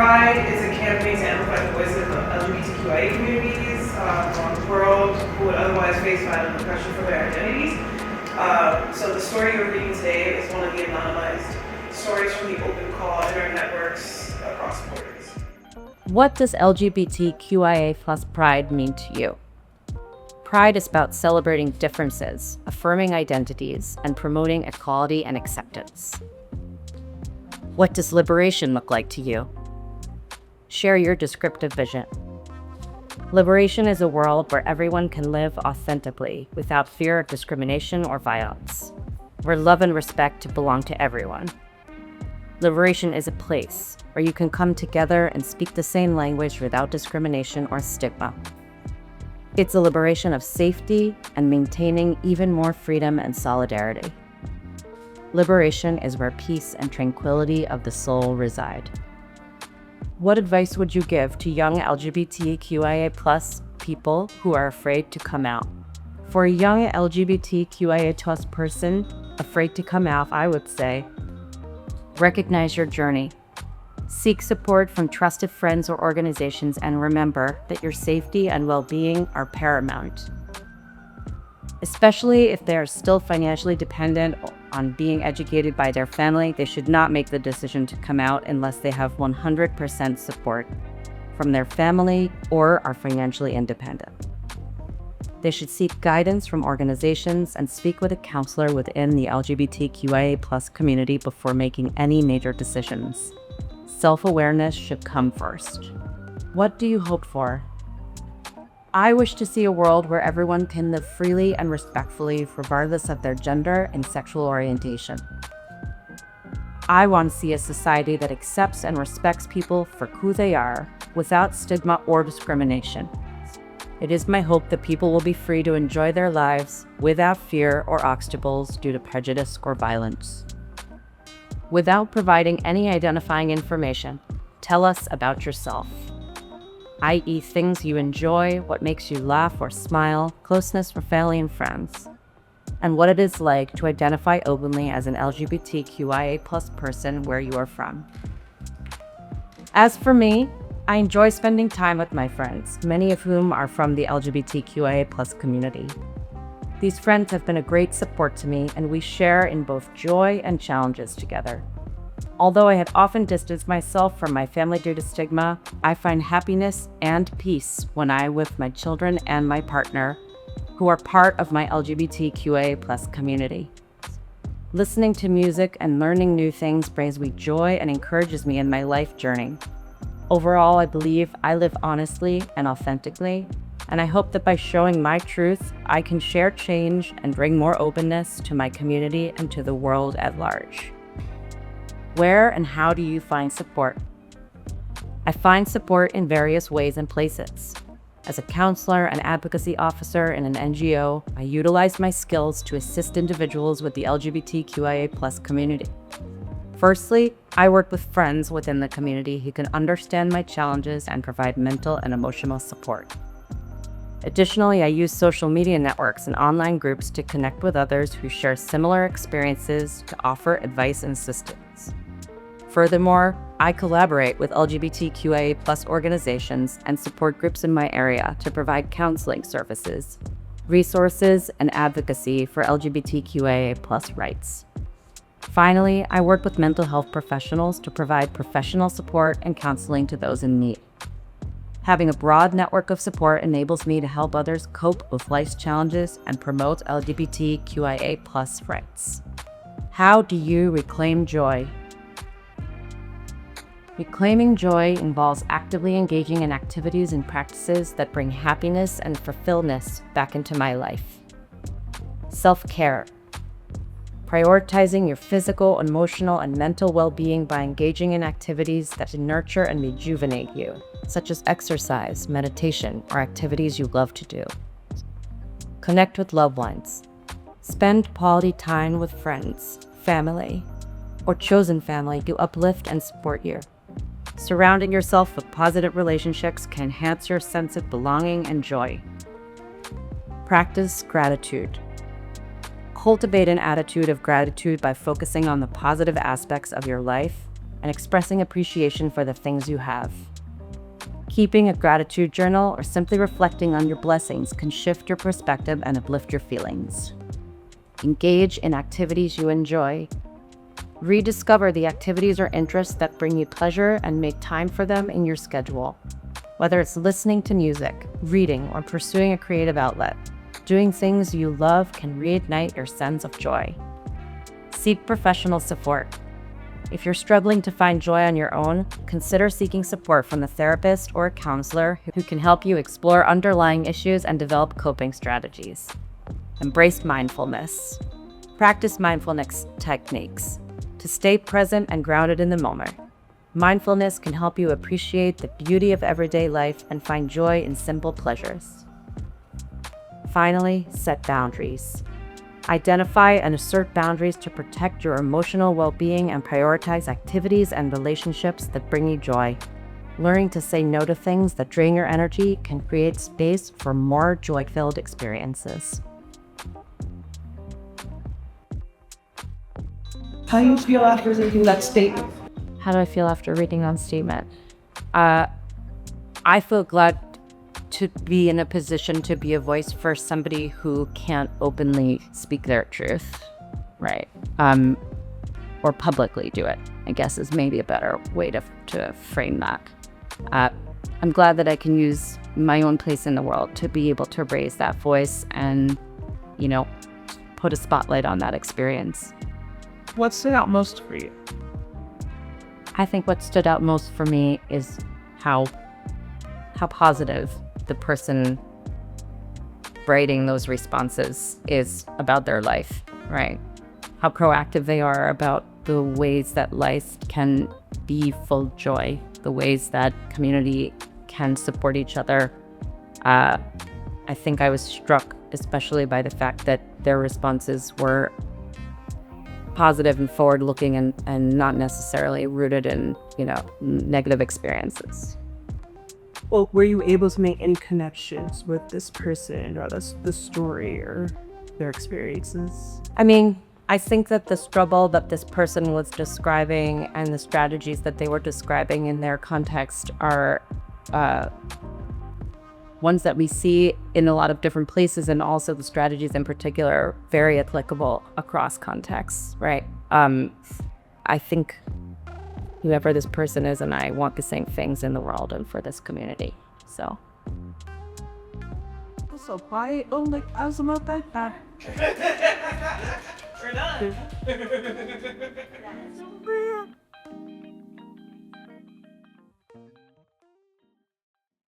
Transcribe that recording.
Pride is a campaign to amplify the voices of LGBTQIA communities around the world who would otherwise face violent oppression for their identities. So the story you're reading today is one of the anonymized stories from the open call in our networks across borders. What does LGBTQIA plus pride mean to you? Pride is about celebrating differences, affirming identities, and promoting equality and acceptance. What does liberation look like to you? Share your descriptive vision. Liberation is a world where everyone can live authentically without fear of discrimination or violence, where love and respect belong to everyone. Liberation is a place where you can come together and speak the same language without discrimination or stigma. It's a liberation of safety and maintaining even more freedom and solidarity. Liberation is where peace and tranquility of the soul reside. What advice would you give to young LGBTQIA plus people who are afraid to come out? For a young LGBTQIA plus person afraid to come out, I would say, recognize your journey. Seek support from trusted friends or organizations, and remember that your safety and well-being are paramount. Especially if they are still financially dependent on being educated by their family, they should not make the decision to come out unless they have 100% support from their family or are financially independent. They should seek guidance from organizations and speak with a counselor within the LGBTQIA plus community before making any major decisions. Self-awareness should come first. What do you hope for? I wish to see a world where everyone can live freely and respectfully regardless of their gender and sexual orientation. I want to see a society that accepts and respects people for who they are without stigma or discrimination. It is my hope that people will be free to enjoy their lives without fear or obstacles due to prejudice or violence. Without providing any identifying information, tell us about yourself, i.e. things you enjoy, what makes you laugh or smile, closeness with family and friends, and what it is like to identify openly as an LGBTQIA plus person where you are from. As for me, I enjoy spending time with my friends, many of whom are from the LGBTQIA plus community. These friends have been a great support to me, and we share in both joy and challenges together. Although I have often distanced myself from my family due to stigma, I find happiness and peace when I'm with my children and my partner, who are part of my LGBTQIA plus community. Listening to music and learning new things brings me joy and encourages me in my life journey. Overall, I believe I live honestly and authentically, and I hope that by showing my truth, I can share change and bring more openness to my community and to the world at large. Where and how do you find support? I find support in various ways and places. As a counselor and advocacy officer in an NGO, I utilize my skills to assist individuals with the LGBTQIA plus community. Firstly, I work with friends within the community who can understand my challenges and provide mental and emotional support. Additionally, I use social media networks and online groups to connect with others who share similar experiences to offer advice and assistance. Furthermore, I collaborate with LGBTQIA plus organizations and support groups in my area to provide counseling services, resources, and advocacy for LGBTQIA plus rights. Finally, I work with mental health professionals to provide professional support and counseling to those in need. Having a broad network of support enables me to help others cope with life's challenges and promote LGBTQIA plus rights. How do you reclaim joy? Reclaiming joy involves actively engaging in activities and practices that bring happiness and fulfillment back into my life. Self-care. Prioritizing your physical, emotional, and mental well-being by engaging in activities that nurture and rejuvenate you, such as exercise, meditation, or activities you love to do. Connect with loved ones. Spend quality time with friends, family, or chosen family who uplift and support you. Surrounding yourself with positive relationships can enhance your sense of belonging and joy. Practice gratitude. Cultivate an attitude of gratitude by focusing on the positive aspects of your life, and expressing appreciation for the things you have. Keeping a gratitude journal or simply reflecting on your blessings can shift your perspective and uplift your feelings. Engage in activities you enjoy. Rediscover the activities or interests that bring you pleasure and make time for them in your schedule. Whether it's listening to music, reading, or pursuing a creative outlet, doing things you love can reignite your sense of joy. Seek professional support. If you're struggling to find joy on your own, consider seeking support from a therapist or a counselor who can help you explore underlying issues and develop coping strategies. Embrace mindfulness. Practice mindfulness techniques to stay present and grounded in the moment. Mindfulness can help you appreciate the beauty of everyday life and find joy in simple pleasures. Finally, set boundaries. Identify and assert boundaries to protect your emotional well-being and prioritize activities and relationships that bring you joy. Learning to say no to things that drain your energy can create space for more joy-filled experiences. How do you feel after reading that statement? How do I feel after reading that statement? I feel glad to be in a position to be a voice for somebody who can't openly speak their truth, right? Or publicly do it, I guess is maybe a better way to frame that. I'm glad that I can use my own place in the world to be able to raise that voice and, put a spotlight on that experience. What stood out most for you? I think what stood out most for me is how positive the person writing those responses is about their life, right? How proactive they are about the ways that life can be full of joy, the ways that community can support each other. I think I was struck especially by the fact that their responses were positive and forward-looking and not necessarily rooted in, negative experiences. Well, were you able to make any connections with this person or the story or their experiences? I mean, I think that the struggle that this person was describing and the strategies that they were describing in their context are ones that we see in a lot of different places, and also the strategies in particular are very applicable across contexts, right? I think whoever this person is and I want the same things in the world and for this community, so. So quiet. Oh, like, I was about that. We're done.